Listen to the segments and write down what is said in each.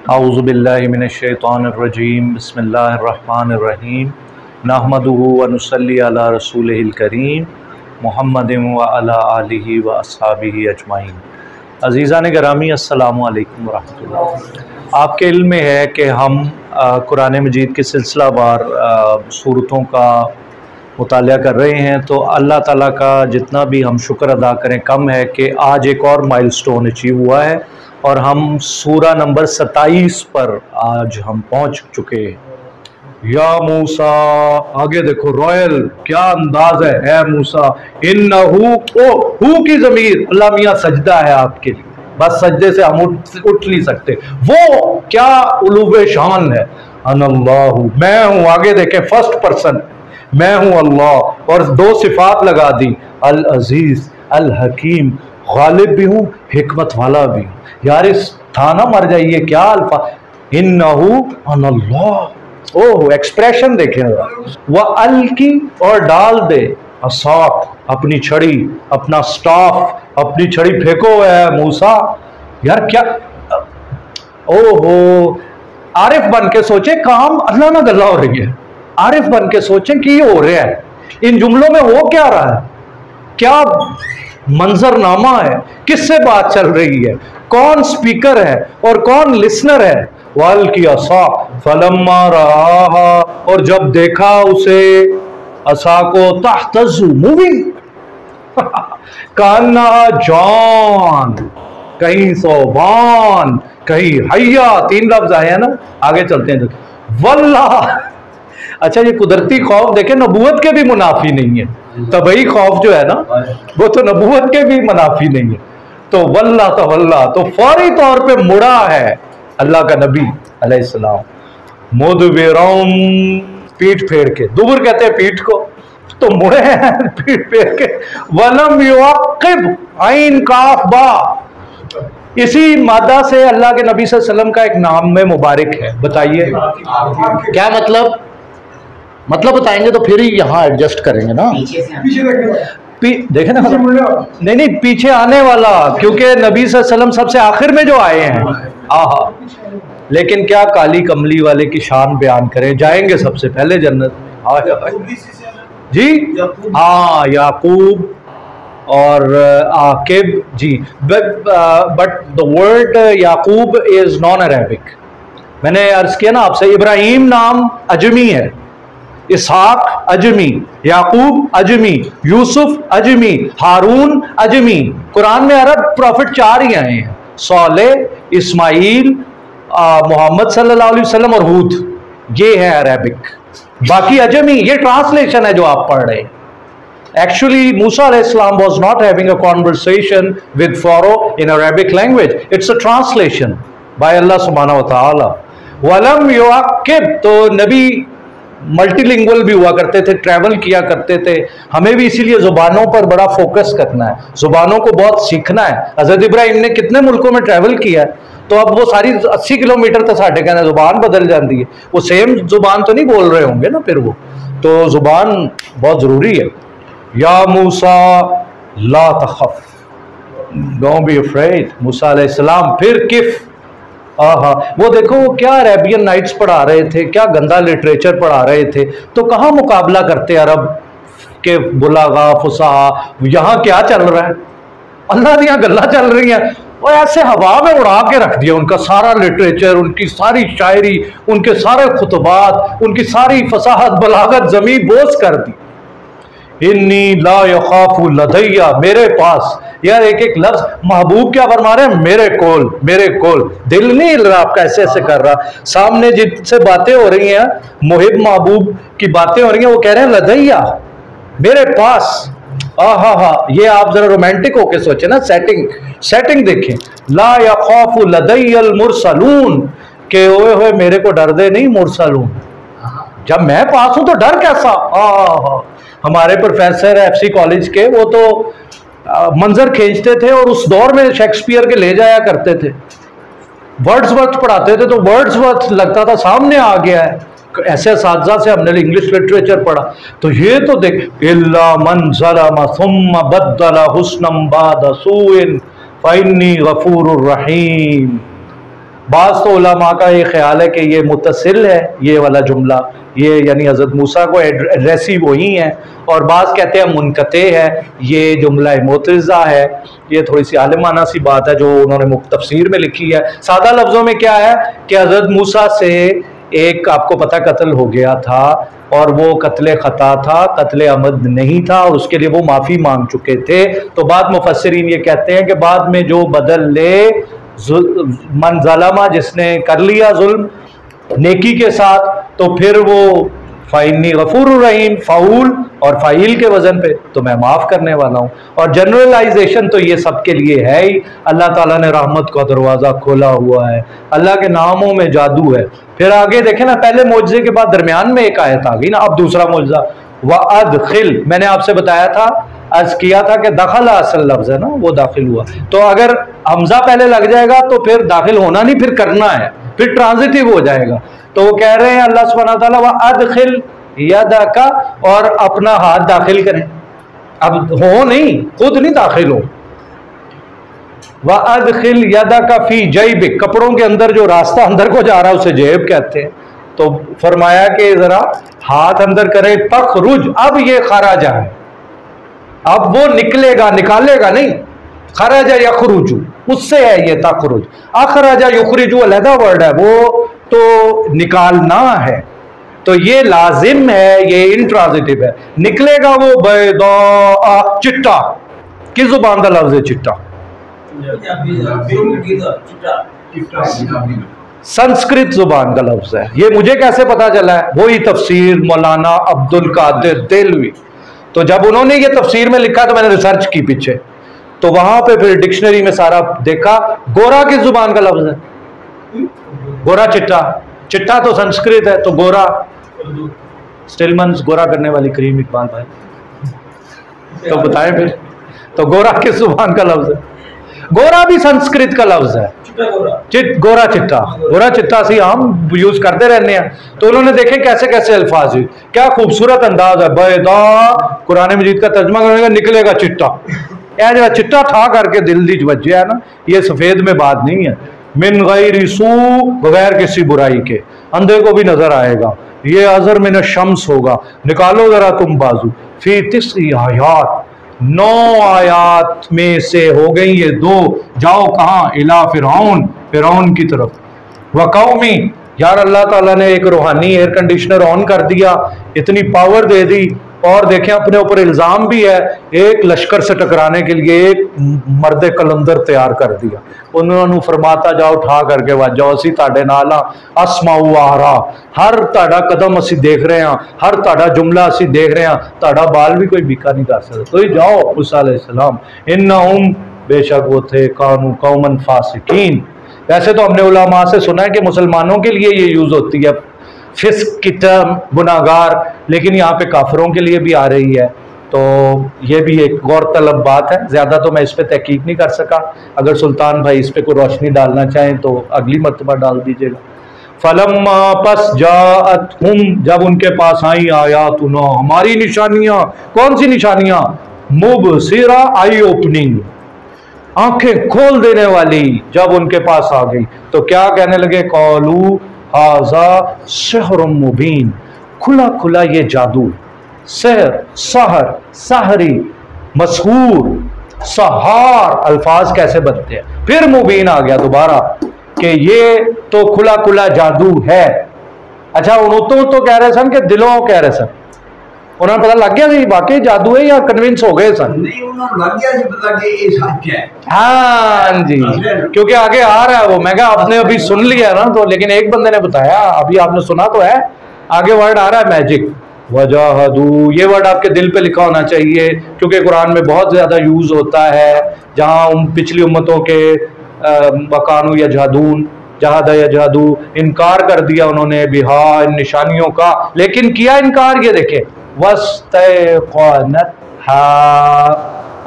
औज़ु बिल्लाहि मिनश्शैतानिर्रजीम बिस्मिल्लाहिर्रहमानिर्रहीम नहमदुहु व नुसल्ली अला रसूलिहिल करीम मुहम्मदिन व अला आलिहि व अस्हाबिहि अजमाइन। अज़ीज़ान गिरामी अस्सलामु अलैकुम व रहमतुल्लाह। आपके इल्म में है कि हम कुरान मजीद के सिलसिलावार सूरतों का मुतालिया कर रहे हैं, तो अल्लाह ताला का जितना भी हम शुक्र अदा करें कम है कि आज एक और माइलस्टोन अचीव हुआ है और हम सूरा नंबर 27 पर आज हम पहुंच चुके हैं। या मूसा, आगे देखो रॉयल क्या अंदाज है मूसा। इन्नहु, ओ हु की ज़मीर अल्लाह मियाँ सजदा है आपके लिए, बस सजदे से हम उठ नहीं सकते। वो क्या उलूवे शान है। अनल्लाहु, मैं हूँ, आगे देखें फर्स्ट पर्सन, मैं हूँ अल्लाह, और दो सिफात लगा दी, अल अजीज अल हकीम, गालिब भी हूँ हिकमत वाला भी हूँ। यार इस था ना मर जाइए क्या अल्फा। इन्नहु अनल्लाह, ओह एक्सप्रेशन देखें। वह अल की, और डाल दे, असाक अपनी छड़ी, अपना स्टाफ, अपनी छड़ी फेंको है मूसा। यार क्या, ओहो, आरिफ बन के सोचे काम अल्लाह ना गल्ला हो रही है। आरिफ बन के सोचें कि ये हो रहा है, इन जुमलों में हो क्या रहा है, क्या मंजरनामा है, किससे बात चल रही है, कौन स्पीकर है और कौन लिसनर है। वाल की असा फलम्मा रहा, और जब देखा उसे असा को, तहतज़ु मूविंग कान्ना जान, कहीं सोबान कहीं हैया, तीन लफ्ज आए हैं ना, आगे चलते हैं। वल्लाह, अच्छा ये कुदरती खौफ देखे नबूवत के भी मुनाफी नहीं है, तबई खौफ जो है ना वो तो नबूवत के भी मुनाफी नहीं है। तो वल्लाह तो वल्लाह, तो फौरी तौर पे मुड़ा है अल्लाह का नबी अलैहिस्सलाम, मुदबिरम, पीठ फेर के, दुबर कहते हैं पीठ को, तो मुड़े हैं पीठ फेर के। वलम युअक्किब, आइन काफ बा, इसी मादा से अल्लाह के नबी सल्लल्लाहु अलैहि वसल्लम का एक नाम में मुबारक है। बताइए क्या मतलब, मतलब बताएंगे तो फिर ही यहाँ एडजस्ट करेंगे ना। देखे ना, नहीं पीछे आने वाला, क्योंकि नबी सल्लल्लाहु अलैहि वसल्लम सबसे आखिर में जो आए हैं। आहा, लेकिन क्या काली कमली वाले की शान बयान करें, जाएंगे सबसे पहले जन्नत में। जी हाँ, याकूब और Aqib ji, but the word Yakub is non Arabic. मैंने अर्ज किया ना आपसे, इब्राहिम नाम अजमी है, इसहाक अजमी, याकूब अजमी, यूसुफ अजमी, हारून अजमी। कुरान में अरब प्रॉफिट 4 ही आए हैं, सौले, इस्माइल, मोहम्मद सल्लल्लाहु अलैहि वसल्लम और हूद, ये है अरेबिक। बाकी अजमी ये ट्रांसलेशन है जो आप पढ़ रहे हैं। Actually, Musa alayhi salam was not having a conversation with Pharaoh in Arabic language. It's a translation by Allah subhanahu wa ta'ala. वलम युअक्किब, तो नबी मल्टीलिंगुअल भी हुआ करते थे, ट्रैवल किया करते थे। हमें भी इसीलिए जुबानों पर बड़ा फोकस करना है, जुबानों को बहुत सीखना है। हजरत इब्राहिम ने कितने मुल्कों में ट्रैवल किया है, तो अब वो सारी 80 किलोमीटर तो साढ़े कहना जुबान बदल जाती है, वो सेम जुबान तो नहीं बोल रहे होंगे ना फिर वो, तो जुबान बहुत ज़रूरी है। या मूसा ला तखफ, डोंट बी अफ्रेड, मूसा अलैहिस्सलाम। फिर किफ, आहा, वो देखो वो क्या अरेबियन नाइट्स पढ़ा रहे थे, क्या गंदा लिटरेचर पढ़ा रहे थे, तो कहाँ मुकाबला करते अरब के बुलागा फुसाहा। यहाँ क्या चल रहा है, अल्लाह दियाँ गल्ला चल रही हैं, और ऐसे हवा में उड़ा के रख दिया उनका सारा लिटरेचर, उनकी सारी शायरी, उनके सारे खुतबात, उनकी सारी फसाहत बलागत जमी बोझ कर दी। इन्नी ला यखाफु लदैया, मेरे पास। यार एक एक लफ्ज महबूब क्या फरमा रहे हैं, मेरे कोल, मेरे कोल। दिल नहीं हिल रहा आपका, ऐसे ऐसे कर रहा, सामने जिनसे बातें हो रही हैं, मुहिब महबूब की बातें हो रही हैं, वो कह रहे हैं लदैया, मेरे पास। आहा हा, ये आप जरा रोमांटिक होके सोचे ना, सेटिंग देखें। ला यखाफु लदैयल मुरसलून, के ओए होए मेरे को डर दे नहीं मुरसलून, जब मैं पास हूं तो डर कैसा। आहा, हमारे प्रोफेसर एफसी कॉलेज के, वो तो मंजर खींचते थे और उस दौर में शेक्सपियर के ले जाया करते थे, वर्ड्सवर्थ पढ़ाते थे, तो वर्ड्सवर्थ लगता था सामने आ गया है। ऐसे असातिज़ा से हमने इंग्लिश लिटरेचर पढ़ा, तो ये तो देख, इल्ला मन ज़लम सुम्मा बद्दल हुस्नम बाद सूइन फ़इन्नी गफूरुर रहीम। बाज़ तो उलमा का ये ख्याल है कि ये मुत्तसिल है, ये वाला जुमला, ये यानी हज़रत मूसा को एड्रेसी वही है, और बाज़ कहते हैं मुनक़ते है, ये जुमला मोतज़ा है। ये थोड़ी सी आलिमाना सी बात है जो उन्होंने तफसीर में लिखी है। सादा लफ्ज़ों में क्या है कि हज़रत मूसा से एक, आपको पता, कत्ल हो गया था, और वो कत्ले ख़ता था, कत्ले अमद नहीं था, और उसके लिए वो माफ़ी मांग चुके थे। तो बाद मुफस्सिरीन ये कहते हैं कि बाद में जो बदल ले मन ज़लमा, जिसने कर लिया जुल्म नेकी के साथ, तो फिर वो फ़इन्नी गफ़ूरुर रहीम, फ़ाउल और फ़ाइल के वज़न पे, तो मैं माफ़ करने वाला हूँ। और जनरलाइजेशन तो ये सबके लिए है ही। अल्लाह ताला ने रहमत का दरवाज़ा खोला हुआ है, अल्लाह के नामों में जादू है। फिर आगे देखें ना, पहले मौजज़े के बाद दरमियान में एक आयत आ गई ना, अब दूसरा मौजज़ा व अदखिल, मैंने आपसे बताया था, अर्ज किया था कि दखल असल लफ्ज़ है ना, वो दाखिल हुआ। तो अगर हमजा पहले लग जाएगा तो फिर दाखिल होना नहीं, फिर करना है, फिर ट्रांजिटिव हो जाएगा। तो वो कह रहे हैं अल्लाह सुब्हानहू व तआला व अदखिल यदका, और अपना हाथ दाखिल करें। अब हो नहीं, खुद नहीं दाखिल हो। व अदखिल यदका फी जैबिक, कपड़ों के अंदर जो रास्ता अंदर को जा रहा है उसे जेब कहते हैं। तो फरमाया कि जरा हाथ अंदर करें, तखरुज, अब ये खराजा है, अब वो निकलेगा, निकालेगा नहीं। खराजा यखरुजु, उससे है ये तखरुज। अखराजा युखरिजु अलहदा वर्ड है, वो तो निकालना है, तो ये लाजिम है, ये इंट्रांजिटिव है। निकलेगा वो बैदा, चिट्टा, किस जुबान का लफ्ज है चिट्टा? संस्कृत जुबान का लफ्ज है। ये मुझे कैसे पता चला है? वही तफसीर मौलाना अब्दुल कादिर देलवी। तो जब उन्होंने ये तफसीर में लिखा तो मैंने रिसर्च की पीछे, तो वहां पे फिर डिक्शनरी में सारा देखा। गोरा किस जुबान का लफ्ज है? गोरा चिट्टा, चिट्टा तो संस्कृत है, तो गोरा स्टिलमंस, गोरा करने वाली क्रीम, इकबाल भाई तो बताएं फिर, तो गोरा किस जुबान का लफ्ज है? गोरा भी संस्कृत का लफ्ज है, गोरा चिट्टा, गोरा चिट्टा सी हम यूज करते रहने हैं। तो उन्होंने देखे कैसे कैसे अल्फाज, क्या खूबसूरत अंदाज है। बैदा, कुरान मजीद का तर्जमा करेगा, निकलेगा चिट्टा, जरा चिट्टा ठा करके दिल दी वजह है ना, ये सफेद में बात नहीं है। मिन गैरि सू, बगैर किसी बुराई के, अंधे को भी नजर आएगा। ये अजर मिन शम्स होगा, निकालो जरा तुम बाजू। फी तिस्री आयात, 9 आयात में से हो गई ये 2। जाओ कहाँ? इला फिरौन, फिरौन की तरफ। व कौमी, यार अल्लाह ताला ने एक रूहानी एयर कंडीशनर ऑन कर दिया, इतनी पावर दे दी, और देखें अपने ऊपर इल्ज़ाम भी है, एक लश्कर से टकराने के लिए एक मर्द कलंदर तैयार कर दिया। उन्होंने फरमाता जाओ ठा करके वज जाओ, असी ताड़े नाल हां, अस्माउ आरा, हर ताड़ा कदम असी देख रहे हैं, हर ताड़ा जुमला असी देख रहे हैं, ताड़ा बाल भी कोई बीका नहीं कर सकता। तो ही जाओ मूसा अलैहिस्सलाम, इन्नहुम, बेशक वो थे, कानू कौमन फासिकीन। वैसे तो हमने उलमा से सुना है कि मुसलमानों के लिए ये यूज होती है फिस्क की टर्म, गुनाहगार, लेकिन यहाँ पे काफिरों के लिए भी आ रही है। तो ये भी एक गौरतलब बात है। ज़्यादा तो मैं इस पर तहकीक नहीं कर सका, अगर सुल्तान भाई इस पर कोई रोशनी डालना चाहें तो अगली मरतबा डाल दीजिएगा। फलम्मा पस जाअतहुम, जब उनके पास आई आयातुना, हमारी निशानियाँ। कौन सी निशानियाँ? मुबसिरा, आई ओपनिंग, आंखें खोल देने वाली। जब उनके पास आ गई तो क्या कहने लगे? कौलू हाजा सहर मुबीन, खुला खुला ये जादू। सहर, सहर, सहरी, मशहूर, सहार, अल्फाज कैसे बनते हैं। फिर मुबीन आ गया दोबारा कि ये तो खुला खुला जादू है। अच्छा, उन तो कह रहे सन कि दिलों कह रहे सन, उन्हें पता लग गया कि वाकई जादू है या कन्विंस हो गए सन? नहीं, उन्हें लग गया कि पता कि ये सच है। हाँ जी, क्योंकि आगे आ रहा है वो। मैं कहा आपने अभी सुन लिया ना, तो लेकिन एक बंदे ने बताया, अभी आपने सुना तो है, आगे वर्ड आ रहा है मैजिक। वजाहदू, ये वर्ड आपके दिल पे लिखा होना चाहिए, क्योंकि कुरान में बहुत ज्यादा यूज होता है। जहाँ पिछली उम्मतों के वकानू या जादून, जहाद या जादू, इनकार कर दिया उन्होंने बिहा, इन निशानियों का, लेकिन किया इनकार। ये देखे, वस्तैक़नतहा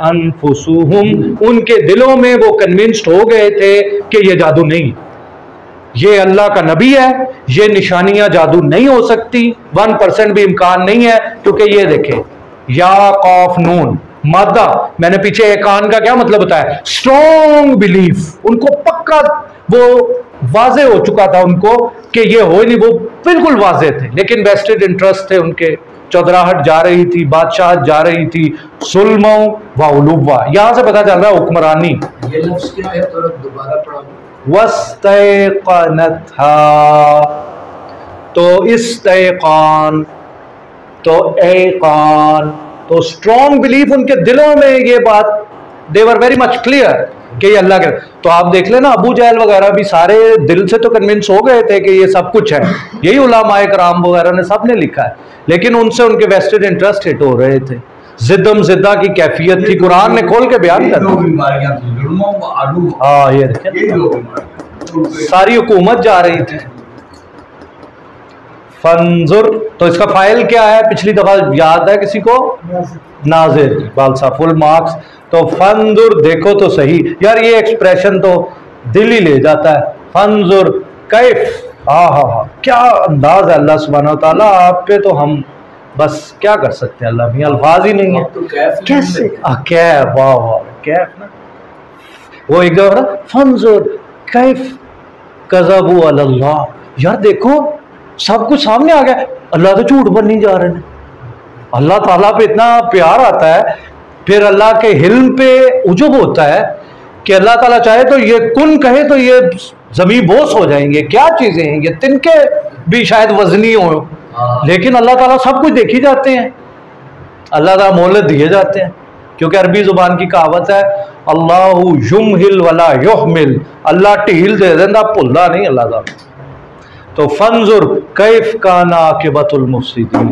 अनफुसुहुम, उनके दिलों में वो कन्विंस्ड हो गए थे कि ये जादू नहीं, ये अल्लाह का नबी है, ये निशानियां जादू नहीं हो सकती, 1% भी इम्कान नहीं है। क्योंकि ये देखे, या कौफ नून मादा, मैंने पीछे एकान का क्या मतलब बताया? स्ट्रॉन्ग बिलीफ, उनको पक्का वो वाजे हो चुका था उनको कि ये हो ही नहीं, वो बिल्कुल वाजे थे, लेकिन वेस्टेड इंटरेस्ट थे उनके। चौधराहट जा रही थी, बादशाहत जा रही थी, सुल्म व उलुवा, यहां से पता चल रहा है हुक्मरानी। ये लफ्ज क्या है, थोड़ा दोबारा पढ़ो। वस्तैक़नतहा, तो इस्तैक़ान, तो ऐक़ान, तो स्ट्रॉन्ग बिलीफ उनके दिलों में ये बात, दे वर वेरी मच क्लियर कि ये अल्लाह के। तो आप देख लेना अबू जहल वगैरह भी सारे दिल से तो कन्विंस हो गए थे कि ये सब कुछ है, यही उलमाए कराम वगैरह ने सब ने लिखा है, लेकिन उनसे उनके वेस्टेड इंटरेस्ट हिट हो रहे थे। जिद्दम जिद्दा की कैफियत थी, कुरान ने खोल के बयान कर दी। हाँ ये सारी हुकूमत जा रही थी। फंजुर, तो इसका फाइल क्या है, पिछली दफा याद है किसी को? नाजिर, बालसा फुल मार्क्स। तो फंजुर, देखो तो सही यार, ये एक्सप्रेशन तो दिल ही ले जाता है। फंजुर कैफ, हाँ, क्या अंदाज है अल्लाह सुब्हानहू व तआला, आप पे तो हम बस क्या कर सकते हैं, अल्लाह मियां अल्फाज ही नहीं है। कैसे कैफ, वाह वाह, कैफ ना, वो एक जगह फंजुर कैफ कज़बू अलल्लाह, यार देखो सब कुछ सामने आ गया, अल्लाह तो झूठ बोल नहीं जा रहे हैं। अल्लाह ताला पे इतना प्यार आता है, फिर अल्लाह के हिल्म पे उजुब होता है कि अल्लाह ताला चाहे तो ये कुन कहे तो ये जमी बोस हो जाएंगे, क्या चीजें हैं ये, तिनके भी शायद वजनी हो, लेकिन अल्लाह ताला सब कुछ देखी जाते हैं, अल्लाह ताला मोहलत दिए जाते हैं, क्योंकि अरबी जुबान की कहावत है अल्लाहु युमहिल वला युहमिल, अल्लाह ढील दे देंदा, भुलदा नहीं अल्लाह ताला। तो फंजुर कैफ काना आकिबतुल मुफसिदीन,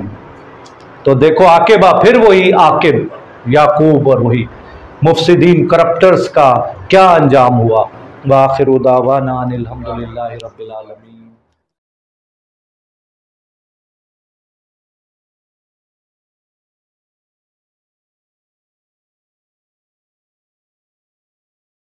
तो देखो आकिबा, फिर वही आकिब याकूब और वही मुफसिदीन करप्टर्स का क्या अंजाम हुआ। व आखिरु दावाना अनिल हम्दुलिल्लाहि रब्बिल आलमीन।